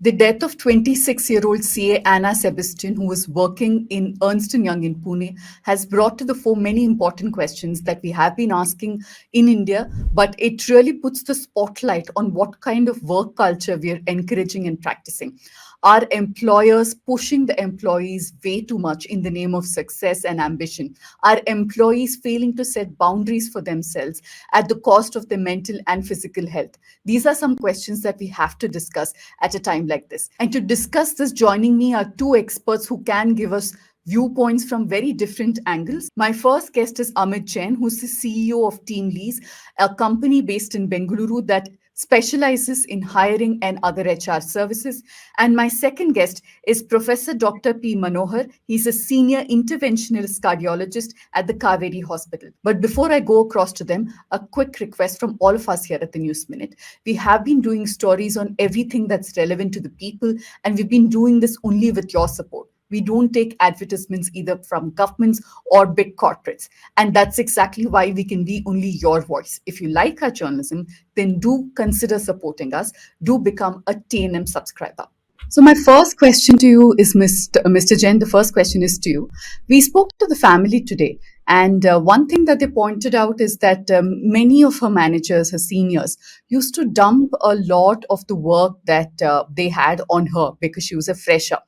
The death of 26-year-old CA Anna Sebastian, who was working in Ernst Young in Pune, has brought to the fore many important questions that we have been asking in India, but it really puts the spotlight on what kind of work culture we are encouraging and practicing. Are employers pushing the employees way too much in the name of success and ambition? Are employees failing to set boundaries for themselves at the cost of their mental and physical health? These are some questions that we have to discuss at a time like this. And to discuss this, joining me are two experts who can give us viewpoints from very different angles. My first guest is Amit Jain, who's the CEO of TeamLease, a company based in Bengaluru that specializes in hiring and other HR services. And my second guest is Professor Dr. P Manokar. He's a senior interventionalist cardiologist at the Kaveri Hospital. But before I go across to them, a quick request from all of us here at the News Minute. We have been doing stories on everything that's relevant to the people, and we've been doing this only with your support. We don't take advertisements either from governments or big corporates. And that's exactly why we can be only your voice. If you like our journalism, then do consider supporting us. Do become a TNM subscriber. So my first question to you is Mr. Jain. The first question is to you. We spoke to the family today, and one thing that they pointed out is that many of her managers, her seniors, used to dump a lot of the work that they had on her because she was a fresher.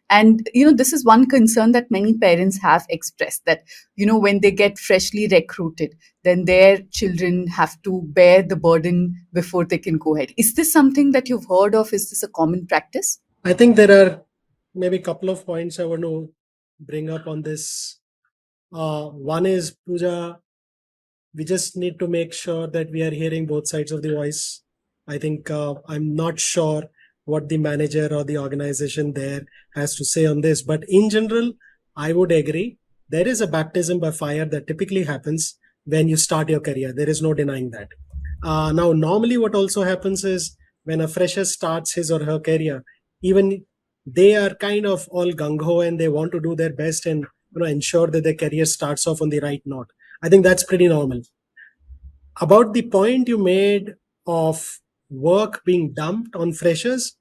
And this is one concern that many parents have expressed, that when they get freshly recruited, then their children have to bear the burden before they can go ahead. Is this something that you've heard of? Is this a common practice? I think there are maybe a couple of points I want to bring up on this. One is, Pooja, we just need to make sure that we are hearing both sides of the voice. I think I'm not sure what the manager or the organization there has to say on this, but in general, I would agree. There is a baptism by fire that typically happens when you start your career. There is no denying that. Now, normally, what also happens is when a fresher starts his or her career, even they are kind of all gung ho and they want to do their best and ensure that their career starts off on the right note. I think that's pretty normal. About the point you made of work being dumped on freshers,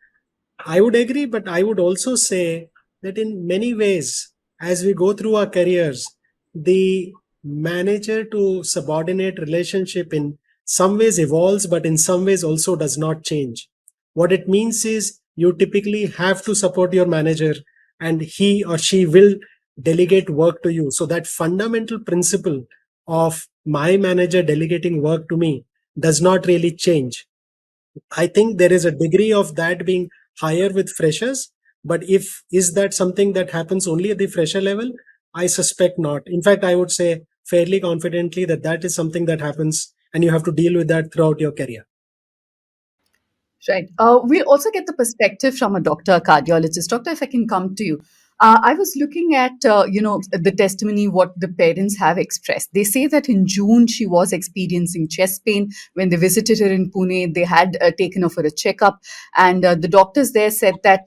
I would agree, but I would also say that in many ways, as we go through our careers, the manager to subordinate relationship in some ways evolves, but in some ways also does not change. What it means is you typically have to support your manager and he or she will delegate work to you. So that fundamental principle of my manager delegating work to me does not really change. I think there is a degree of that being higher with freshers, but if is that something that happens only at the fresher level? I suspect not. In fact, I would say fairly confidently that that is something that happens and you have to deal with that throughout your career. Right. We also get the perspective from a doctor, a cardiologist. Doctor, if I can come to you. I was looking at, the testimony, what the parents have expressed. They say that in June, she was experiencing chest pain. When they visited her in Pune, they had taken her for a checkup. And the doctors there said that,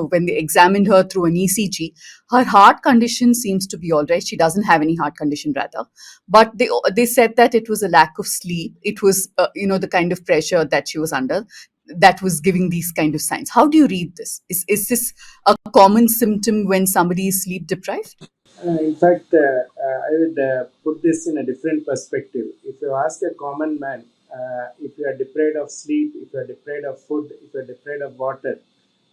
when they examined her through an ECG, her heart condition seems to be all right. She doesn't have any heart condition, rather. But they said that it was a lack of sleep. It was, the kind of pressure that she was under that was giving these kind of signs. How do you read this? Is this a common symptom when somebody is sleep deprived? In fact, I would put this in a different perspective. If you ask a common man, if you are deprived of sleep, if you are deprived of food, if you are deprived of water,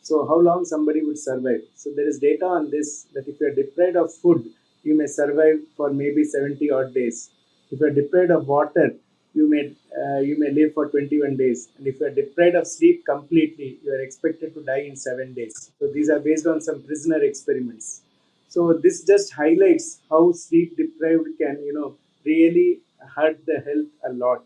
so how long somebody would survive? So there is data on this, that if you are deprived of food, you may survive for maybe 70 odd days. If you are deprived of water, you may live for 21 days. And if you are deprived of sleep completely, you are expected to die in 7 days. So these are based on some prisoner experiments. So this just highlights how sleep deprived can, really hurt the health a lot.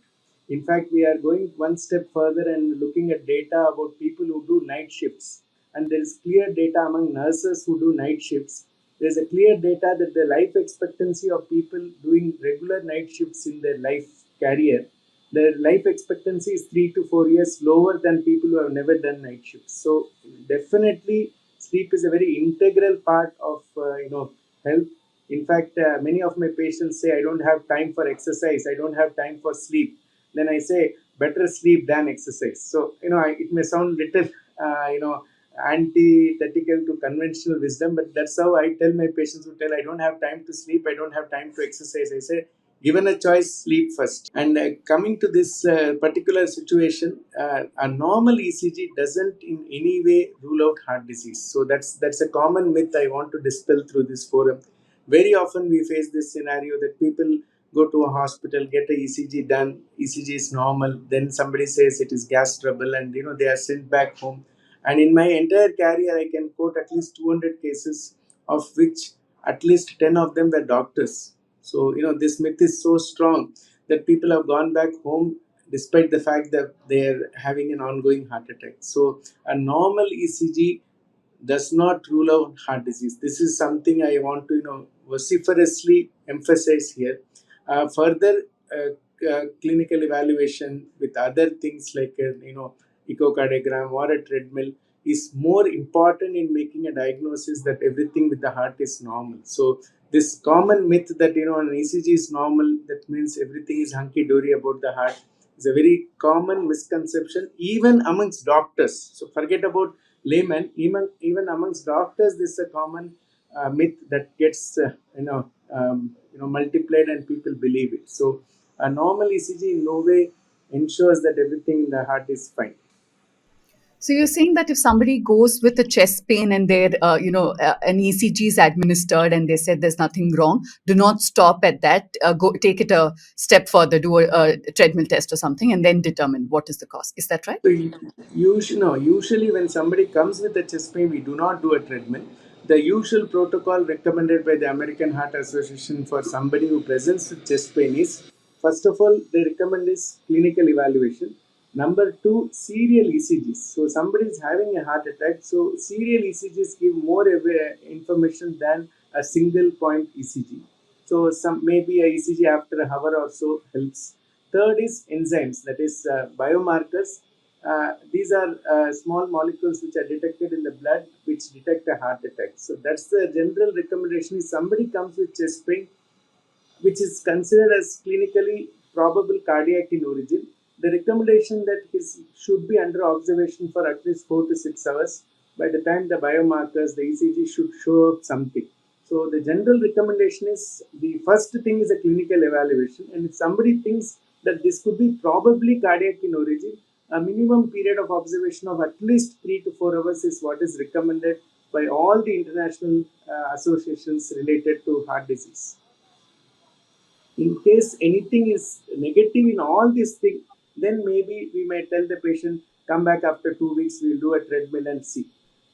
In fact, we are going one step further and looking at data about people who do night shifts. And there is clear data among nurses who do night shifts. There is a clear data that the life expectancy of people doing regular night shifts in their life career, their life expectancy is 3 to 4 years lower than people who have never done night shifts. So definitely, sleep is a very integral part of health. In fact, many of my patients say, I don't have time for exercise, I don't have time for sleep. Then I say, better sleep than exercise. So it may sound little antithetical to conventional wisdom, but that's how I tell my patients who tell I don't have time to sleep, I don't have time to exercise. I say, given a choice, sleep first. And coming to this particular situation, a normal ECG doesn't in any way rule out heart disease. So that's a common myth I want to dispel through this forum. Very often we face this scenario that people go to a hospital, get a ECG done, ECG is normal, then somebody says it is gas trouble, and they are sent back home. And in my entire career, I can quote at least 200 cases, of which at least 10 of them were doctors. So this myth is so strong that people have gone back home despite the fact that they are having an ongoing heart attack. So a normal ECG does not rule out heart disease. This is something I want to vociferously emphasize here. Further, clinical evaluation with other things like echocardiogram or a treadmill is more important in making a diagnosis that everything with the heart is normal. So this common myth that an ECG is normal, that means everything is hunky dory about the heart, is a very common misconception even amongst doctors. So forget about laymen, even amongst doctors, this is a common myth that gets multiplied and people believe it. So a normal ECG in no way ensures that everything in the heart is fine. So you're saying that if somebody goes with a chest pain and an ECG is administered and they said there's nothing wrong, do not stop at that. Go take it a step further, do a treadmill test or something, and then determine what is the cause. Is that right? So usually when somebody comes with a chest pain, we do not do a treadmill. The usual protocol recommended by the American Heart Association for somebody who presents with chest pain is, first of all, they recommend is clinical evaluation. Number two, serial ECGs. So somebody is having a heart attack. So serial ECGs give more information than a single point ECG. So some maybe a ECG after an hour or so helps. Third is enzymes, that is biomarkers. These are small molecules which are detected in the blood, which detect a heart attack. So that's the general recommendation. If somebody comes with chest pain, which is considered as clinically probable cardiac in origin, the recommendation that he should be under observation for at least 4 to 6 hours. By the time the biomarkers, the ECG should show up something. So the general recommendation is, the first thing is a clinical evaluation, and if somebody thinks that this could be probably cardiac in origin, a minimum period of observation of at least 3 to 4 hours is what is recommended by all the international associations related to heart disease. In case anything is negative in all these things, then maybe we may tell the patient, come back after 2 weeks, we'll do a treadmill and see.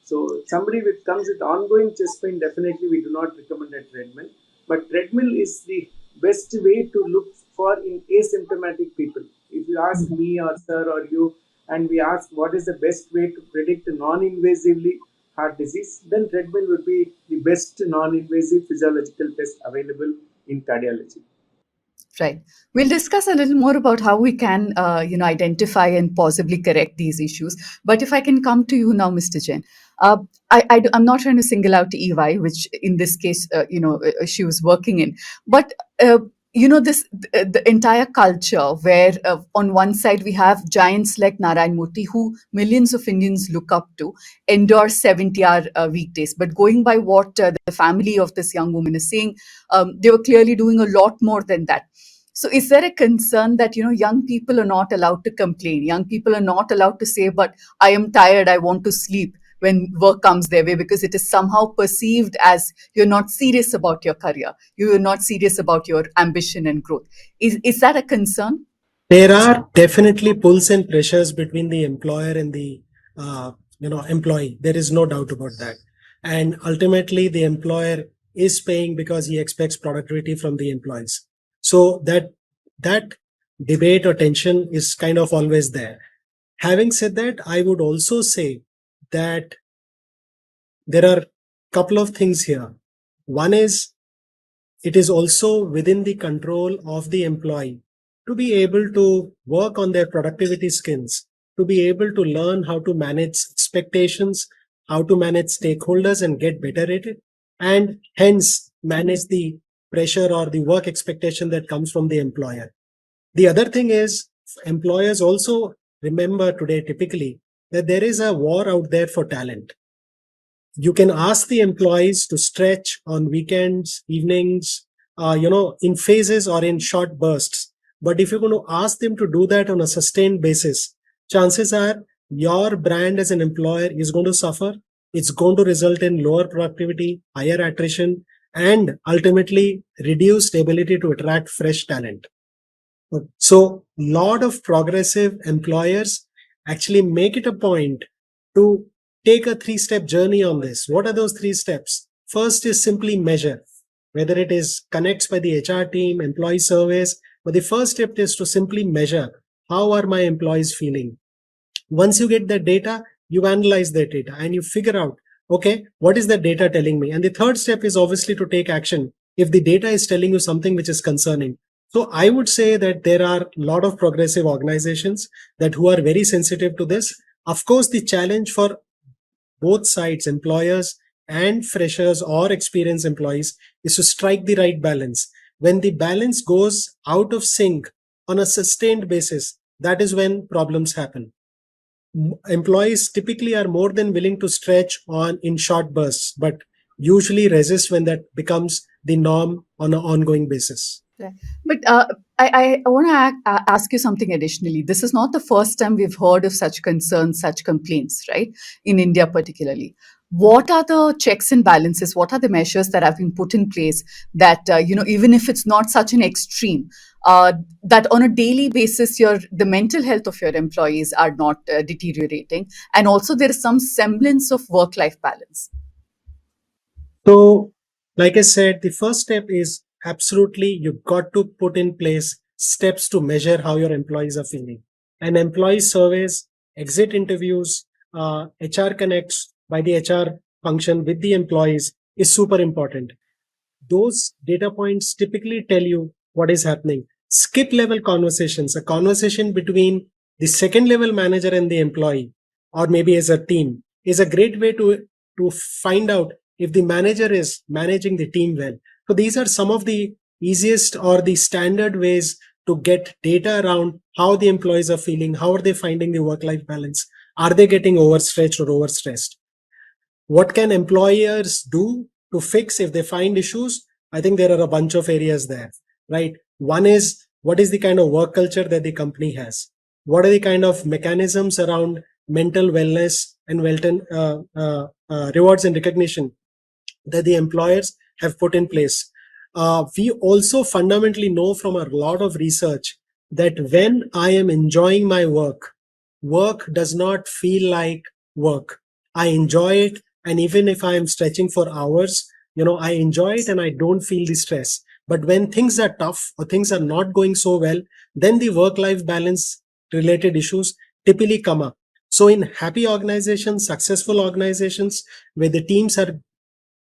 So somebody with comes with ongoing chest pain, definitely we do not recommend a treadmill. But treadmill is the best way to look for in asymptomatic people. If you ask me or sir or you, and we ask what is the best way to predict non-invasively heart disease, then treadmill would be the best non-invasive physiological test available in cardiology. Right. We'll discuss a little more about how we can, identify and possibly correct these issues. But if I can come to you now, Mr. Jain, uh, I'm not trying to single out EY, which in this case, she was working in, but the entire culture where on one side we have giants like Narayan Murthy, who millions of Indians look up to, endure 70-hour weekdays. But going by what the family of this young woman is saying, they were clearly doing a lot more than that. So is there a concern that young people are not allowed to complain? Young people are not allowed to say, "But I am tired. I want to sleep," when work comes their way, because it is somehow perceived as you're not serious about your career, you're not serious about your ambition and growth. Is that a concern? There are definitely pulls and pressures between the employer and the employee. There is no doubt about that. And ultimately, the employer is paying because he expects productivity from the employees. So that debate or tension is kind of always there. Having said that, I would also say that there are a couple of things here. One is, it is also within the control of the employee to be able to work on their productivity skills, to be able to learn how to manage expectations, how to manage stakeholders and get better at it, and hence manage the pressure or the work expectation that comes from the employer. The other thing is, employers also remember today typically that there is a war out there for talent. You can ask the employees to stretch on weekends, evenings, in phases or in short bursts. But if you're going to ask them to do that on a sustained basis, chances are your brand as an employer is going to suffer. It's going to result in lower productivity, higher attrition, and ultimately reduced ability to attract fresh talent. So, lot of progressive employers actually make it a point to take a three-step journey on this. What are those three steps? First is simply measure, whether it is connects by the HR team, employee surveys. But the first step is to simply measure how are my employees feeling. Once you get the data, you analyze that data and you figure out, okay, what is the data telling me? And the third step is obviously to take action if the data is telling you something which is concerning. So I would say that there are a lot of progressive organizations that who are very sensitive to this. Of course, the challenge for both sides, employers and freshers or experienced employees, is to strike the right balance. When the balance goes out of sync on a sustained basis, that is when problems happen. Employees typically are more than willing to stretch on in short bursts, but usually resist when that becomes the norm on an ongoing basis. Right. But I want to ask you something additionally. This is not the first time we've heard of such concerns, such complaints, right? In India, particularly. What are the checks and balances? What are the measures that have been put in place that, even if it's not such an extreme, that on a daily basis, the mental health of your employees are not deteriorating, and also there is some semblance of work-life balance. So, like I said, the first step is absolutely you've got to put in place steps to measure how your employees are feeling. And employee surveys, exit interviews, HR connects by the HR function with the employees is super important. Those data points typically tell you what is happening. Skip level conversations, a conversation between the second level manager and the employee, or maybe as a team, is a great way to find out if the manager is managing the team well. So these are some of the easiest or the standard ways to get data around how the employees are feeling, how are they finding the work life balance, are they getting overstretched or overstressed. What can employers do to fix if they find issues? I think there are a bunch of areas there, right? One is, what is the kind of work culture that the company has? What are the kind of mechanisms around mental wellness and rewards and recognition that the employers have put in place? We also fundamentally know from a lot of research that when I am enjoying my work, work does not feel like work. I enjoy it. And even if I am stretching for hours, I enjoy it and I don't feel the stress. But when things are tough or things are not going so well, then the work life balance related issues typically come up. So in happy organizations, successful organizations, where the teams are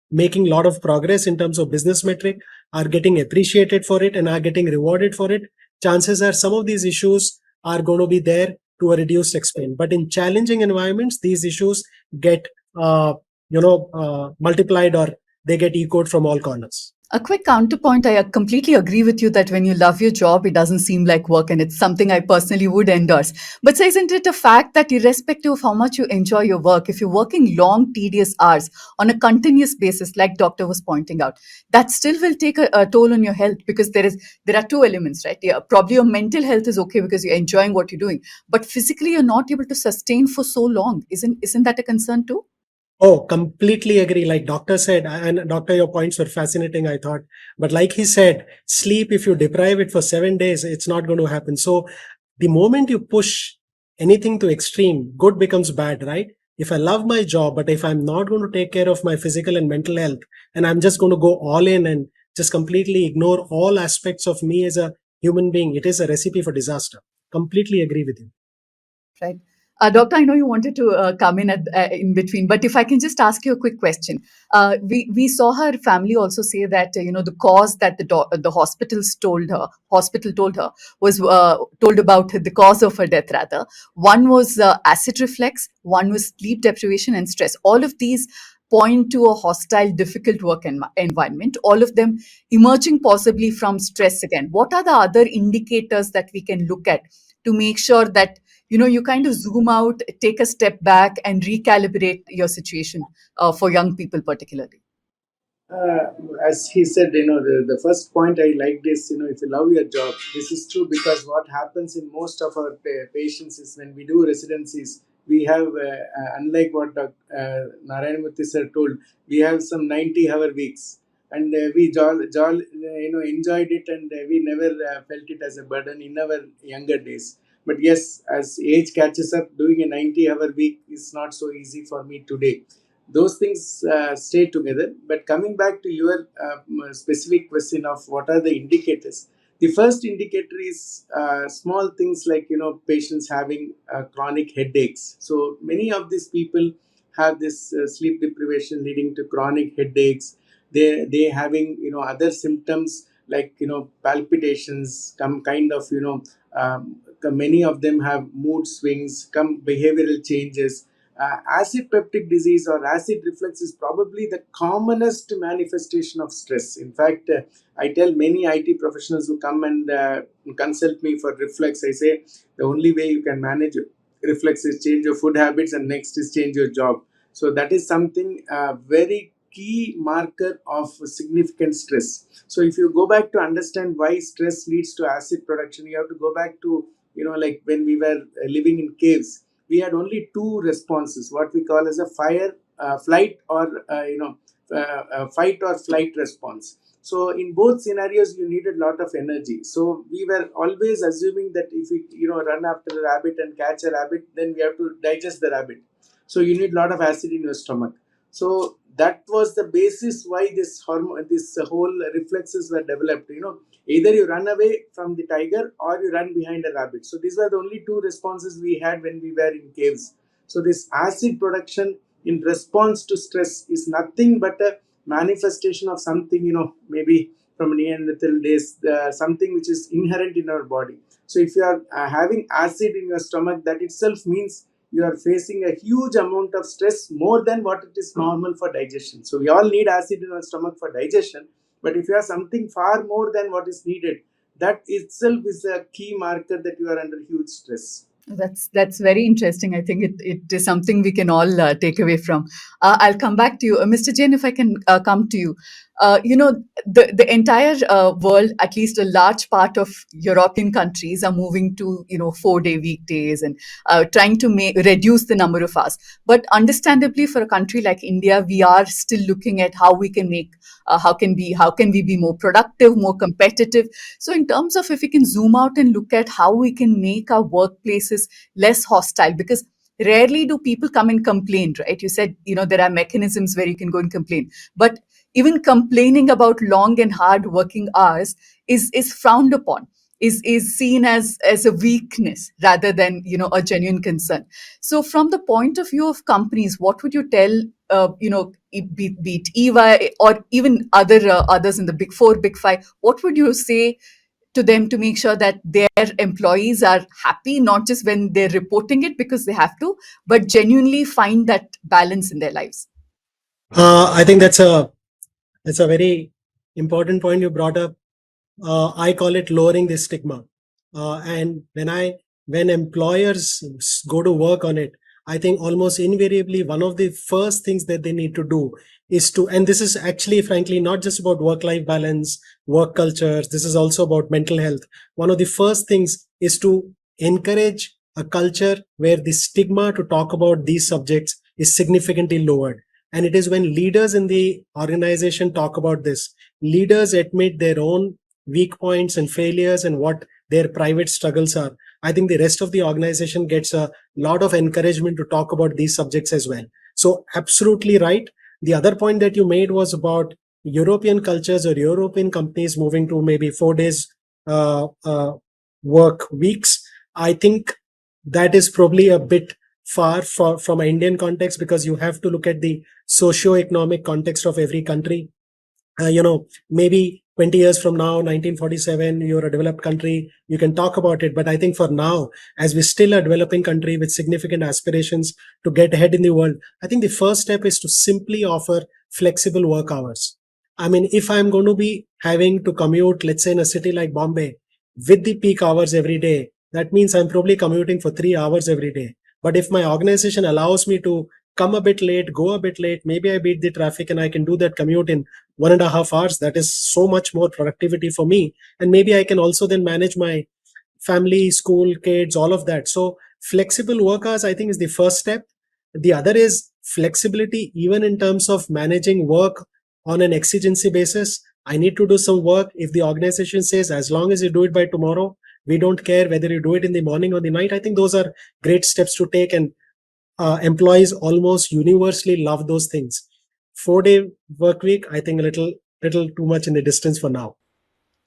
making a lot of progress in terms of business metric, are getting appreciated for it and are getting rewarded for it, chances are some of these issues are going to be there to a reduced extent. But in challenging environments, these issues get multiplied, or they get echoed from all corners. A quick counterpoint, I completely agree with you that when you love your job, it doesn't seem like work, and it's something I personally would endorse. But isn't it a fact that irrespective of how much you enjoy your work, if you're working long, tedious hours on a continuous basis, like Doctor was pointing out, that still will take a toll on your health, because there are two elements, right? Yeah, probably your mental health is okay because you're enjoying what you're doing, but physically you're not able to sustain for so long. Isn't that a concern too? Oh, completely agree. Like doctor said, and doctor, your points were fascinating, I thought. But like he said, sleep, if you deprive it for 7 days, it's not going to happen. So the moment you push anything to extreme, good becomes bad, right? If I love my job, but if I'm not going to take care of my physical and mental health, and I'm just going to go all in and just completely ignore all aspects of me as a human being, it is a recipe for disaster. Completely agree with you. Right. Doctor, I know you wanted to come in between, but if I can just ask you a quick question. We saw her family also say that the cause that the hospital told her was told about the cause of her death rather. One was acid reflux, one was sleep deprivation and stress. All of these point to a hostile, difficult work environment. All of them emerging possibly from stress again. What are the other indicators that we can look at to make sure that you kind of zoom out, take a step back, and recalibrate your situation for young people particularly. uh, as he said, the first point I liked is, if you love your job, this is true, because what happens in most of our patients is when we do residencies, we have, unlike what Narayanamurthy sir told, we have some 90-hour weeks. And we enjoyed it, and we never felt it as a burden in our younger days. But yes, as age catches up, doing a 90-hour week is not so easy for me today. Those things stay together. But coming back to your specific question of what are the indicators, the first indicator is small things like, patients having chronic headaches. So many of these people have this sleep deprivation leading to chronic headaches. They having, other symptoms like, palpitations, come kind of, many of them have mood swings, come behavioral changes. Acid peptic disease or acid reflux is probably the commonest manifestation of stress. In fact, I tell many IT professionals who come and consult me for reflux, I say the only way you can manage reflux is change your food habits, and next is change your job. So that is something very key marker of significant stress. So if you go back to understand why stress leads to acid production, you have to go back to, like when we were living in caves, we had only two responses, what we call as a flight or fight or flight response. So in both scenarios you needed a lot of energy. So we were always assuming that if we, run after a rabbit and catch a rabbit, then we have to digest the rabbit. So you need a lot of acid in your stomach. So that was the basis why this hormone, this whole reflexes were developed. Either you run away from the tiger or you run behind a rabbit. So these were the only two responses we had when we were in caves. So this acid production in response to stress is nothing but a manifestation of something, maybe from Neanderthal days, something which is inherent in our body. So if you are having acid in your stomach, that itself means you are facing a huge amount of stress, more than what it is normal for digestion. So we all need acid in our stomach for digestion, but if you have something far more than what is needed, that itself is a key marker that you are under huge stress. That's very interesting. I think it is something we can all take away from. I'll come back to you, Mr. Jain. If I can come to you, the entire world, at least a large part of European countries, are moving to 4-day weekdays and trying to reduce the number of hours. But understandably, for a country like India, we are still looking at how we can make how can we be more productive, more competitive. So in terms of, if we can zoom out and look at how we can make our workplaces less hostile, because rarely do people come and complain, right? You said, there are mechanisms where you can go and complain, but even complaining about long and hard working hours is frowned upon, is seen as a weakness rather than a genuine concern. So from the point of view of companies, what would you tell be it EY or even others in the big four, big five, what would you say to them to make sure that their employees are happy, not just when they're reporting it because they have to, but genuinely find that balance in their lives? I think that's a very important point you brought up. I call it lowering the stigma. And when employers go to work on it, I think almost invariably one of the first things that they need to do is to, and this is actually, frankly, not just about work-life balance, work cultures. This is also about mental health. One of the first things is to encourage a culture where the stigma to talk about these subjects is significantly lowered. And it is when leaders in the organization talk about this, leaders admit their own weak points and failures and what their private struggles are. I think the rest of the organization gets a lot of encouragement to talk about these subjects as well. So, absolutely right. The other point that you made was about European cultures or European companies moving to maybe 4 days work weeks. I think that is probably a bit far from an Indian context, because you have to look at the socio-economic context of every country. Maybe 20 years from now, 1947, you're a developed country, you can talk about it. But I think for now, as we're still a developing country with significant aspirations to get ahead in the world, I think the first step is to simply offer flexible work hours. I mean, if I'm going to be having to commute, let's say in a city like Bombay, with the peak hours every day, that means I'm probably commuting for 3 hours every day. But if my organization allows me to come a bit late, go a bit late, maybe I beat the traffic and I can do that commute in 1.5 hours, that is so much more productivity for me. And maybe I can also then manage my family, school, kids, all of that. So flexible work hours, I think, is the first step. The other is flexibility, even in terms of managing work on an exigency basis. I need to do some work. If the organization says, as long as you do it by tomorrow, we don't care whether you do it in the morning or the night. I think those are great steps to take, and employees almost universally love those things. 4 day work week, I think, a little too much in the distance for now.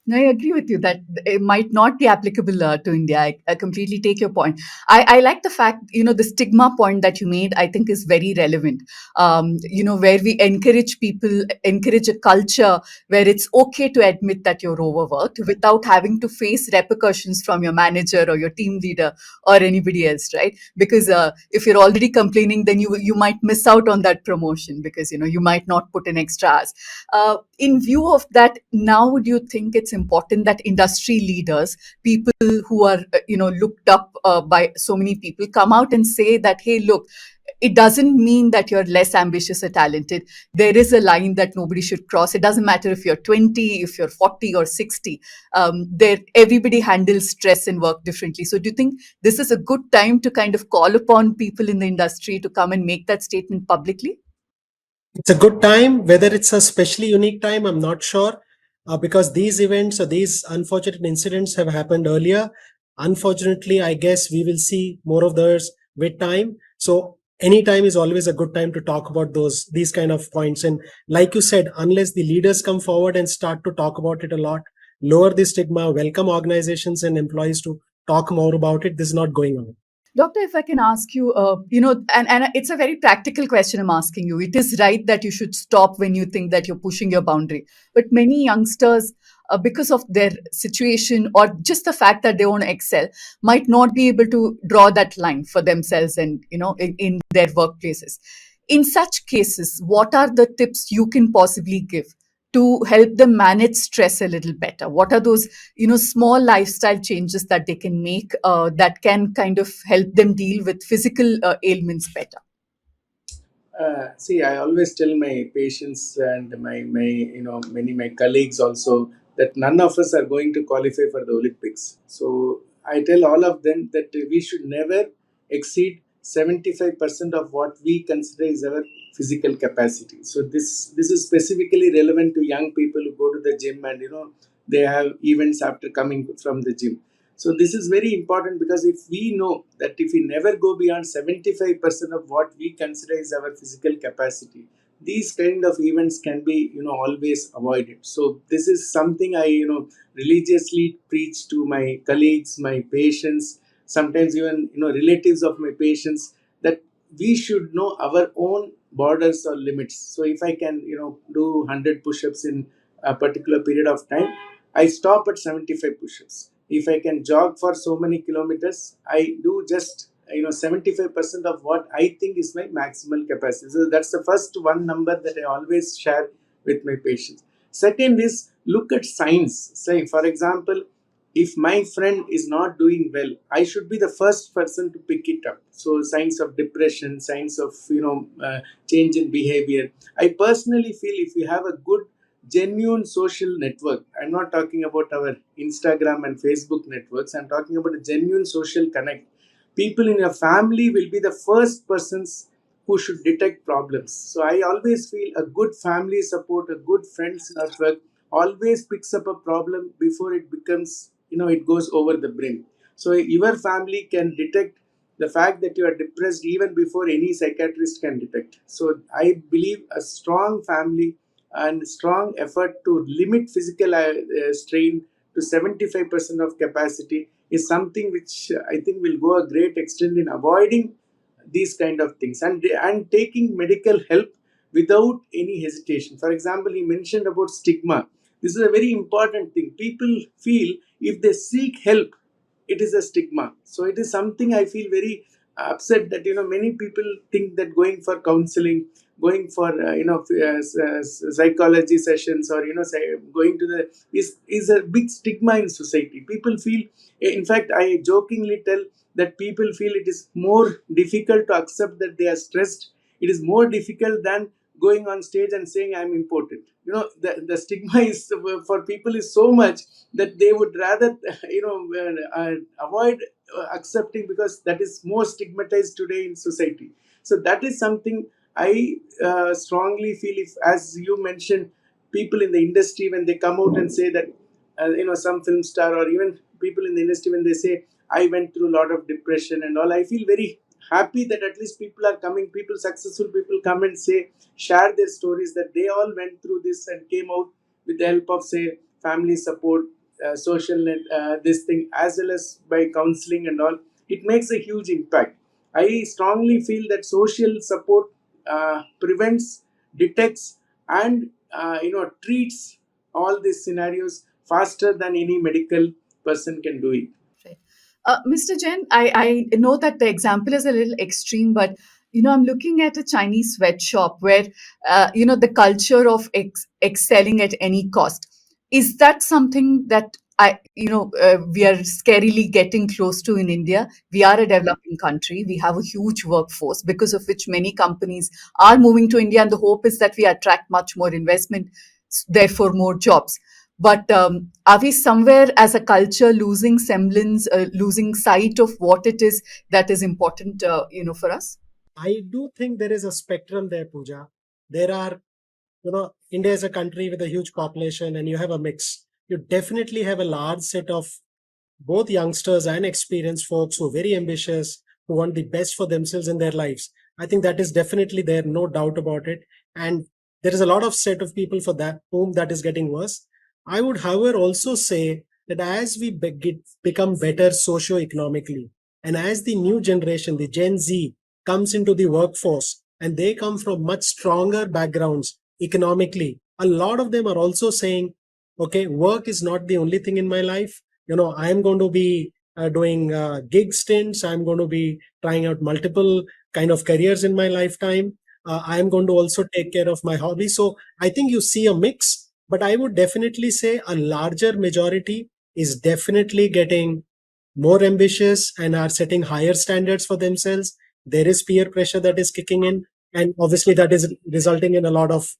No, I agree with you that it might not be applicable to India. I completely take your point. I like the fact, the stigma point that you made, I think is very relevant. Where we encourage people, encourage a culture where it's okay to admit that you're overworked without having to face repercussions from your manager or your team leader or anybody else, right? Because if you're already complaining, then you might miss out on that promotion because, you might not put in extra hours. In view of that, now would you think it's important that industry leaders, people who are looked up by so many people, come out and say that, hey, look, it doesn't mean that you're less ambitious or talented. There is a line that nobody should cross. It doesn't matter if you're 20, if you're 40 or 60. Everybody handles stress and work differently. So do you think this is a good time to kind of call upon people in the industry to come and make that statement publicly? It's a good time. Whether it's a specially unique time, I'm not sure, because these events or these unfortunate incidents have happened earlier. Unfortunately, I guess we will see more of those with time. So any time is always a good time to talk about these kind of points. And like you said, unless the leaders come forward and start to talk about it a lot, lower the stigma, welcome organizations and employees to talk more about it, this is not going on. Doctor, if I can ask you, and it's a very practical question I'm asking you. It is right that you should stop when you think that you're pushing your boundary. But many youngsters, because of their situation or just the fact that they want to excel, might not be able to draw that line for themselves and, in their workplaces. In such cases, what are the tips you can possibly give to help them manage stress a little better? What are those small lifestyle changes that they can make that can kind of help them deal with physical ailments better? See, I always tell my patients and my many my colleagues also that none of us are going to qualify for the Olympics. So I tell all of them that we should never exceed 75% of what we consider is our physical capacity. So this is specifically relevant to young people who go to the gym and they have events after coming from the gym. So this is very important because if we know that if we never go beyond 75% of what we consider is our physical capacity, these kind of events can be always avoided. So this is something I religiously preach to my colleagues, my patients, sometimes even relatives of my patients, that we should know our own borders or limits. So if I can do 100 push-ups in a particular period of time, I stop at 75 push-ups. If I can jog for so many kilometers, I do just 75% of what I think is my maximal capacity. So that's the first one number that I always share with my patients. Second is look at signs. Say, for example, if my friend is not doing well, I should be the first person to pick it up. So signs of depression, signs of change in behavior. I personally feel if you have a good genuine social network, I'm not talking about our Instagram and Facebook networks, I'm talking about a genuine social connect. People in your family will be the first persons who should detect problems. So I always feel a good family support, a good friends network always picks up a problem before it becomes, it goes over the brim. So your family can detect the fact that you are depressed even before any psychiatrist can detect. So I believe a strong family and strong effort to limit physical strain to 75% of capacity is something which I think will go a great extent in avoiding these kind of things, and taking medical help without any hesitation. For example, he mentioned about stigma. This is a very important thing. People feel if they seek help, it is a stigma. So it is something I feel very upset that many people think that going for counseling, going for psychology sessions, or going to the is a big stigma in society. People feel, in fact, I jokingly tell that people feel it is more difficult to accept that they are stressed. It is more difficult than going on stage and saying I'm important. The stigma is for people is so much that they would rather avoid accepting, because that is more stigmatized today in society. So that is something I strongly feel, if, as you mentioned, people in the industry, when they come out and say that some film star or even people in the industry, when they say I went through a lot of depression and all, I feel very happy that at least people are coming, people, successful people, come and say, share their stories, that they all went through this and came out with the help of, say, family support, social net, this thing, as well as by counseling and all. It makes a huge impact. I strongly feel that social support prevents, detects, and treats all these scenarios faster than any medical person can do it. Right. Mr. Jain, I know that the example is a little extreme, but I'm looking at a Chinese sweatshop where the culture of excelling at any cost. Is that something that we are scarily getting close to in India? We are a developing country. We have a huge workforce, because of which many companies are moving to India, and the hope is that we attract much more investment, therefore more jobs. But are we somewhere as a culture losing semblance, losing sight of what it is that is important, for us? I do think there is a spectrum there, Pooja. There are, India is a country with a huge population, and you have a mix. You definitely have a large set of both youngsters and experienced folks who are very ambitious, who want the best for themselves in their lives. I think that is definitely there, no doubt about it. And there is a lot of set of people for that whom that is getting worse. I would, however, also say that as we become better socio-economically, and as the new generation, the Gen Z, comes into the workforce, and they come from much stronger backgrounds economically, a lot of them are also saying, okay, work is not the only thing in my life. I'm going to be doing gig stints. I'm going to be trying out multiple kind of careers in my lifetime. I'm going to also take care of my hobby. So I think you see a mix, but I would definitely say a larger majority is definitely getting more ambitious and are setting higher standards for themselves. There is peer pressure that is kicking in, and obviously that is resulting in a lot of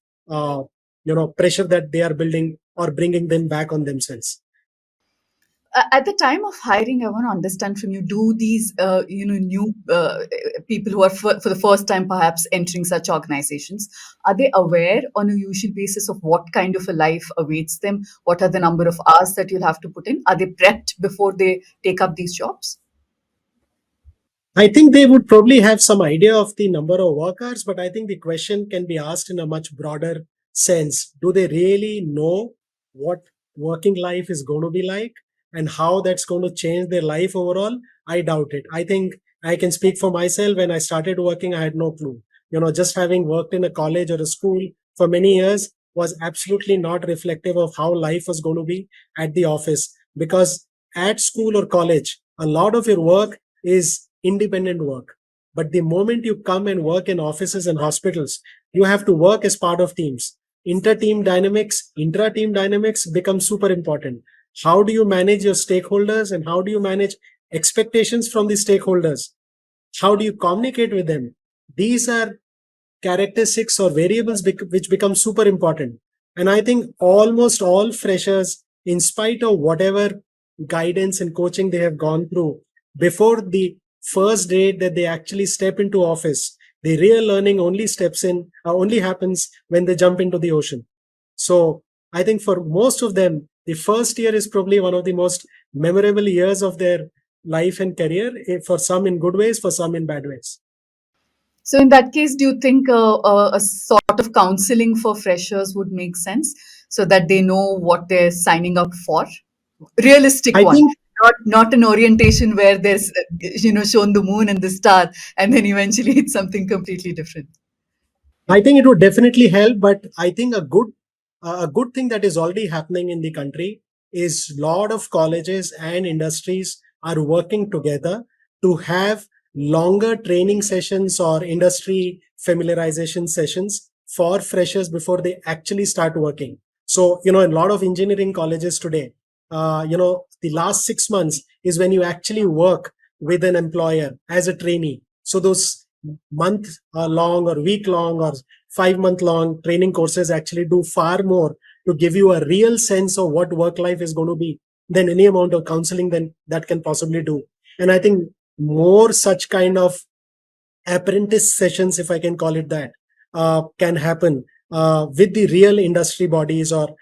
pressure that they are building or bringing them back on themselves. At the time of hiring, I want to understand from you: do these, new people who are for the first time perhaps entering such organizations, are they aware on a usual basis of what kind of a life awaits them? What are the number of hours that you'll have to put in? Are they prepped before they take up these jobs? I think they would probably have some idea of the number of workers, but I think the question can be asked in a much broader sense. Do they really know what working life is going to be like and how that's going to change their life overall? I doubt it. I think I can speak for myself. When I started working, I had no clue. Just having worked in a college or a school for many years was absolutely not reflective of how life was going to be at the office, because at school or college, a lot of your work is independent work. But the moment you come and work in offices and hospitals, you have to work as part of teams. Inter-team dynamics, intra-team dynamics become super important. How do you manage your stakeholders, and how do you manage expectations from the stakeholders? How do you communicate with them? These are characteristics or variables which become super important. And I think almost all freshers, in spite of whatever guidance and coaching they have gone through, before the first day that they actually step into office, the real learning only happens when they jump into the ocean. So I think for most of them, the first year is probably one of the most memorable years of their life and career, for some in good ways, for some in bad ways. So, in that case, do you think a sort of counseling for freshers would make sense, so that they know what they're signing up for? Realistic I one, think not an orientation where there's shown the moon and the star, and then eventually it's something completely different. I think it would definitely help, but I think a good thing that is already happening in the country is lot of colleges and industries are working together to have longer training sessions or industry familiarization sessions for freshers before they actually start working. So, in a lot of engineering colleges today, the last 6 months is when you actually work with an employer as a trainee. So those month long or week long or 5 month long training courses actually do far more to give you a real sense of what work life is going to be than any amount of counseling then that can possibly do. And I think more such kind of apprentice sessions, if I can call it that, can happen with the real industry bodies or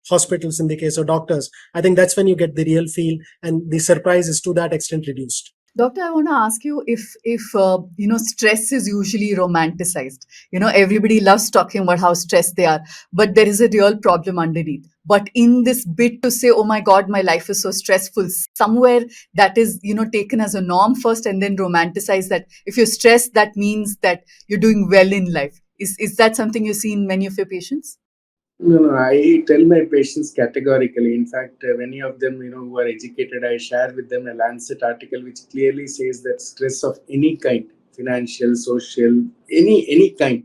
hospitals in the case of doctors. I think that's when you get the real feel, and the surprise is to that extent reduced. Doctor, I want to ask you if stress is usually romanticized. Everybody loves talking about how stressed they are, but there is a real problem underneath. But in this bit to say, "Oh my God, my life is so stressful," somewhere that is taken as a norm first, and then romanticized that if you're stressed, that means that you're doing well in life. Is that something you see in many of your patients? No, no, I tell my patients categorically. In fact, many of them, who are educated, I share with them a Lancet article which clearly says that stress of any kind, financial, social, any kind,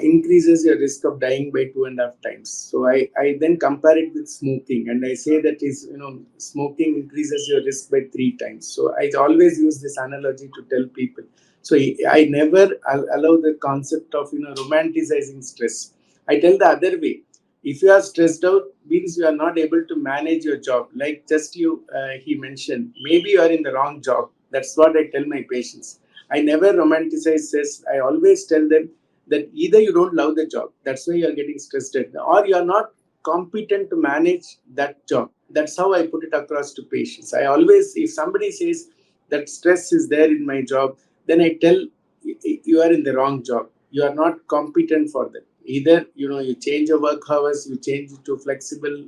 increases your risk of dying by 2.5 times. So I then compare it with smoking, and I say that smoking increases your risk by 3 times. So I always use this analogy to tell people. So I never allow the concept of romanticizing stress. I tell the other way. If you are stressed out, means you are not able to manage your job. Like just he mentioned, maybe you are in the wrong job. That's what I tell my patients. I never romanticize stress. I always tell them that either you don't love the job, that's why you are getting stressed at, or you are not competent to manage that job. That's how I put it across to patients. I always, if somebody says that stress is there in my job, then I tell you are in the wrong job. You are not competent for that. Either you change your work hours, you change it to flexible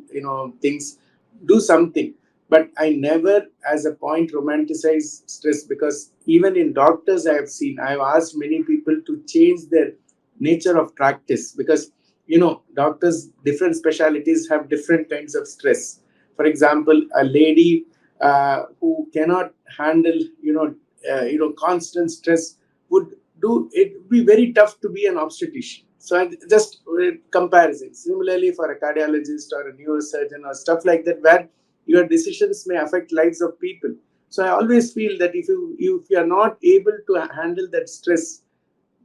things, do something. But I never as a point romanticize stress, because even in doctors I've asked many people to change their nature of practice, because doctors, different specialties have different kinds of stress. For example, a lady who cannot handle constant stress would do it be very tough to be an obstetrician. So just comparison. Similarly, for a cardiologist or a neurosurgeon or stuff like that, where your decisions may affect lives of people. So I always feel that if you are not able to handle that stress,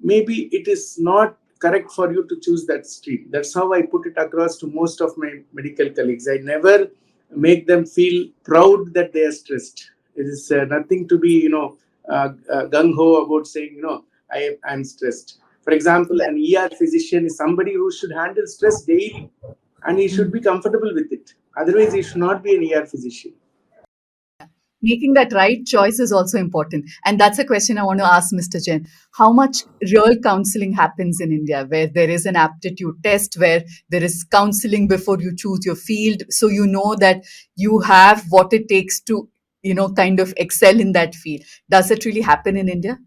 maybe it is not correct for you to choose that stream. That's how I put it across to most of my medical colleagues. I never make them feel proud that they are stressed. It is nothing to be gung ho about saying I'm stressed. For example, Yeah. an ER physician is somebody who should handle stress daily, and he should be comfortable with it. Otherwise, he should not be an ER physician. Making that right choice is also important. And that's a question I want to ask Mr. Jain. How much real counseling happens in India, where there is an aptitude test, where there is counseling before you choose your field, so you know that you have what it takes to, kind of excel in that field? Does it really happen in India?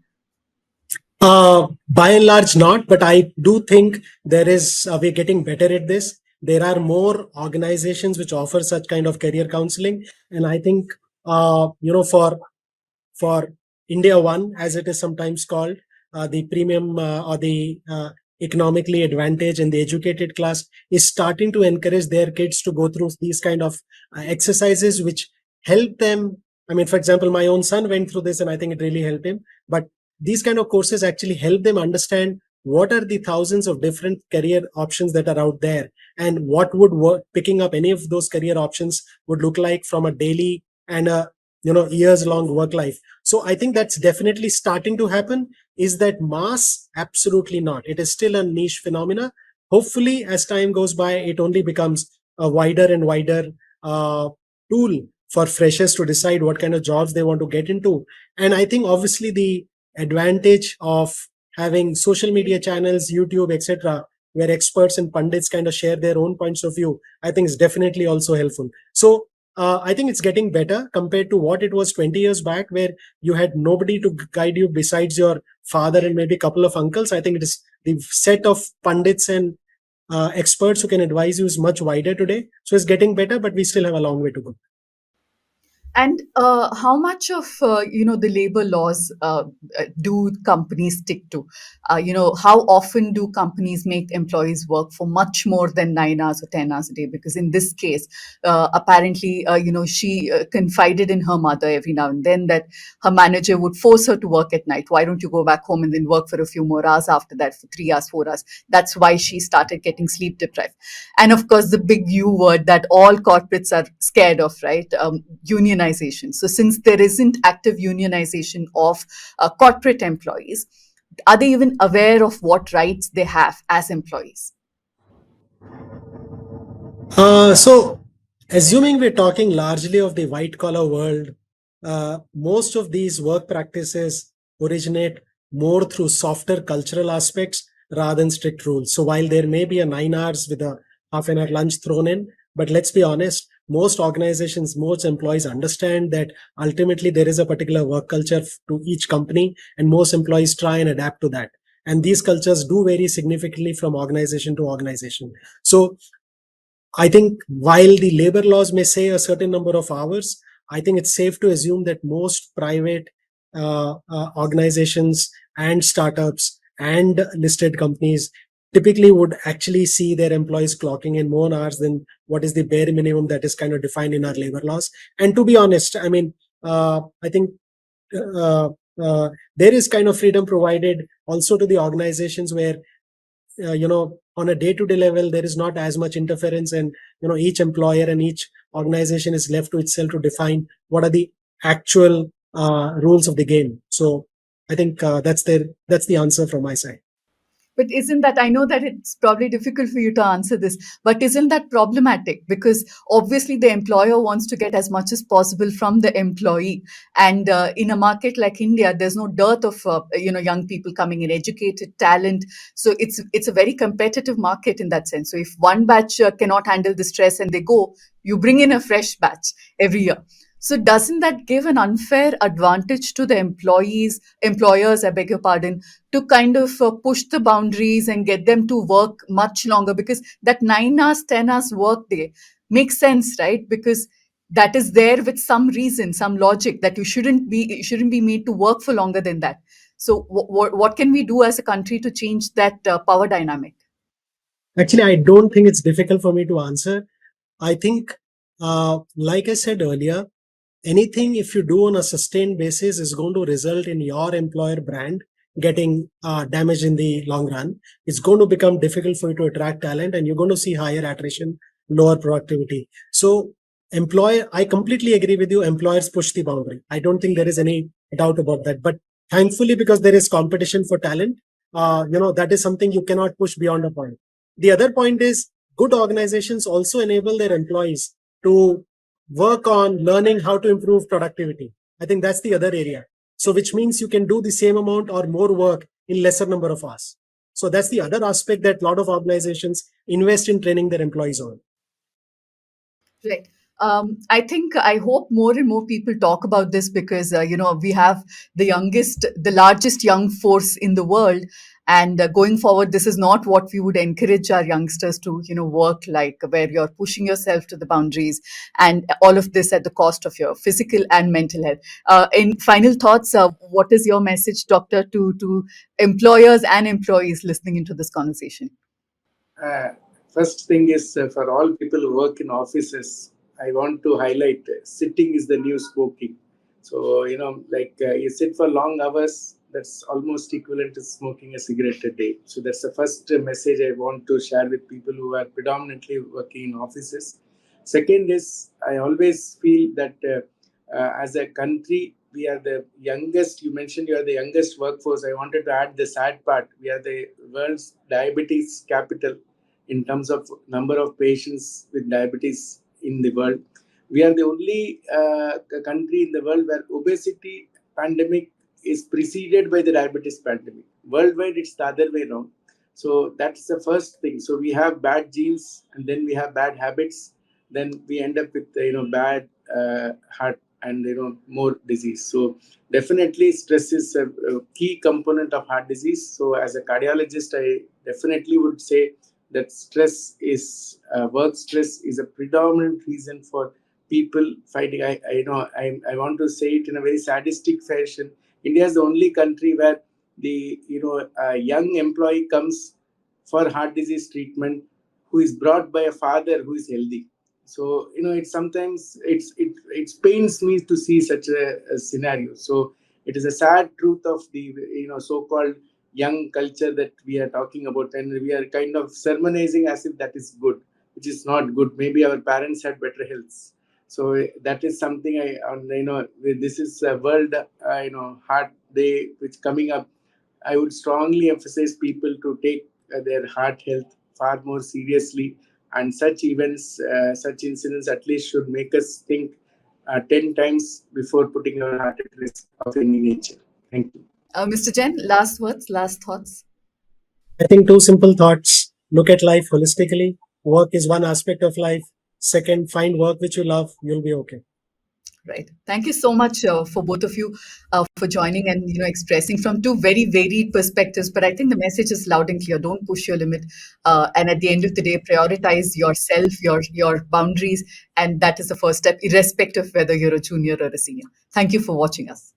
By and large, not, but I do think there is, we're getting better at this. There are more organizations which offer such kind of career counseling. And I think, for India One, as it is sometimes called, the premium or the economically advantaged and the educated class is starting to encourage their kids to go through these kind of exercises, which help them. I mean, for example, my own son went through this, and I think it really helped him. But these kind of courses actually help them understand what are the thousands of different career options that are out there, and what would work, picking up any of those career options would look like from a daily and a years long work life. So I think that's definitely starting to happen. Is that mass? Absolutely not. It is still a niche phenomena. Hopefully, as time goes by, it only becomes a wider and wider uh, tool for freshers to decide what kind of jobs they want to get into. And I think obviously the advantage of having social media channels, YouTube, etc., where experts and pundits kind of share their own points of view, I think is definitely also helpful. So I think it's getting better compared to what it was 20 years back, where you had nobody to guide you besides your father and maybe a couple of uncles. I think it is the set of pundits and experts who can advise you is much wider today. So it's getting better, but we still have a long way to go. And how much of the labor laws do companies stick to? How often do companies make employees work for much more than 9 hours or 10 hours a day? Because in this case, apparently, she confided in her mother every now and then that her manager would force her to work at night. Why don't you go back home and then work for a few more hours after that, for 3 hours, 4 hours? That's why she started getting sleep deprived. And of course, the big U word that all corporates are scared of, right? Unionization. So, since there isn't active unionization of corporate employees, are they even aware of what rights they have as employees? So, assuming we're talking largely of the white collar world, most of these work practices originate more through softer cultural aspects rather than strict rules. So, while there may be a 9 hours with a half an hour lunch thrown in, but let's be honest, most organizations, most employees understand that ultimately there is a particular work culture to each company, and most employees try and adapt to that. And these cultures do vary significantly from organization to organization. So, I think while the labor laws may say a certain number of hours, I think it's safe to assume that most private organizations and startups and listed companies typically would actually see their employees clocking in more hours than what is the bare minimum that is kind of defined in our labor laws. And to be honest, I mean, I think uh, there is kind of freedom provided also to the organizations where on a day-to-day level there is not as much interference, and each employer and each organization is left to itself to define what are the actual rules of the game. So I think that's the answer from my side. But isn't that, I know that it's probably difficult for you to answer this, but isn't that problematic? Because obviously the employer wants to get as much as possible from the employee. And in a market like India, there's no dearth of, young people coming in, educated talent. So it's a very competitive market in that sense. So if one batch cannot handle the stress and they go, you bring in a fresh batch every year. So doesn't that give an unfair advantage to the employers, I beg your pardon, to kind of push the boundaries and get them to work much longer? Because that 9 hours, 10 hours work day makes sense, right? Because that is there with some reason, some logic that you shouldn't be made to work for longer than that. So what can we do as a country to change that power dynamic? Actually, I don't think it's difficult for me to answer. I think, like I said earlier, anything if you do on a sustained basis is going to result in your employer brand getting damaged in the long run. It's going to become difficult for you to attract talent, and you're going to see higher attrition, lower productivity. So I completely agree with you, employers push the boundary. I don't think there is any doubt about that. But thankfully, because there is competition for talent, that is something you cannot push beyond a point. The other point is, good organizations also enable their employees to work on learning how to improve productivity. I think that's the other area. So, which means you can do the same amount or more work in lesser number of hours. So that's the other aspect that a lot of organizations invest in training their employees on. Right. I hope more and more people talk about this because, we have the largest young force in the world. And going forward, this is not what we would encourage our youngsters to, work like, where you're pushing yourself to the boundaries and all of this at the cost of your physical and mental health. In final thoughts, what is your message, Doctor, to employers and employees listening into this conversation? Uh, First thing is for all people who work in offices, I want to highlight sitting is the new smoking. So, like you sit for long hours, that's almost equivalent to smoking a cigarette a day. So, that's the first message I want to share with people who are predominantly working in offices. Second is, I always feel that as a country, we are the youngest. You mentioned you are the youngest workforce. I wanted to add the sad part. We are the world's diabetes capital in terms of number of patients with diabetes in the world. We are the only country in the world where obesity pandemic is preceded by the diabetes pandemic. Worldwide, it's the other way around. So that's the first thing. So we have bad genes, and then we have bad habits. Then we end up with bad heart and more disease. So definitely, stress is a key component of heart disease. So as a cardiologist, I definitely would say that stress is work stress is a predominant reason for people fighting. I want to say it in a very sadistic fashion. India is the only country where the a young employee comes for heart disease treatment who is brought by a father who is healthy. So it's sometimes it pains me to see such a scenario. So it is a sad truth of the so-called young culture that we are talking about, and we are kind of sermonizing as if that is good, which is not good. Maybe our parents had better health. So that is something this is a world heart day which coming up. I would strongly emphasize people to take their heart health far more seriously, and such events, such incidents, at least should make us think 10 times before putting our heart at risk of any nature. Thank you. Mr. Jain, last words, last thoughts. I think two simple thoughts. Look at life holistically. Work is one aspect of life. Second, find work which you love. You'll be okay. Right. Thank you so much for both of you for joining and expressing from two very varied perspectives. But I think the message is loud and clear. Don't push your limit, and at the end of the day, prioritize yourself, your boundaries, and that is the first step, irrespective of whether you're a junior or a senior. Thank you for watching us.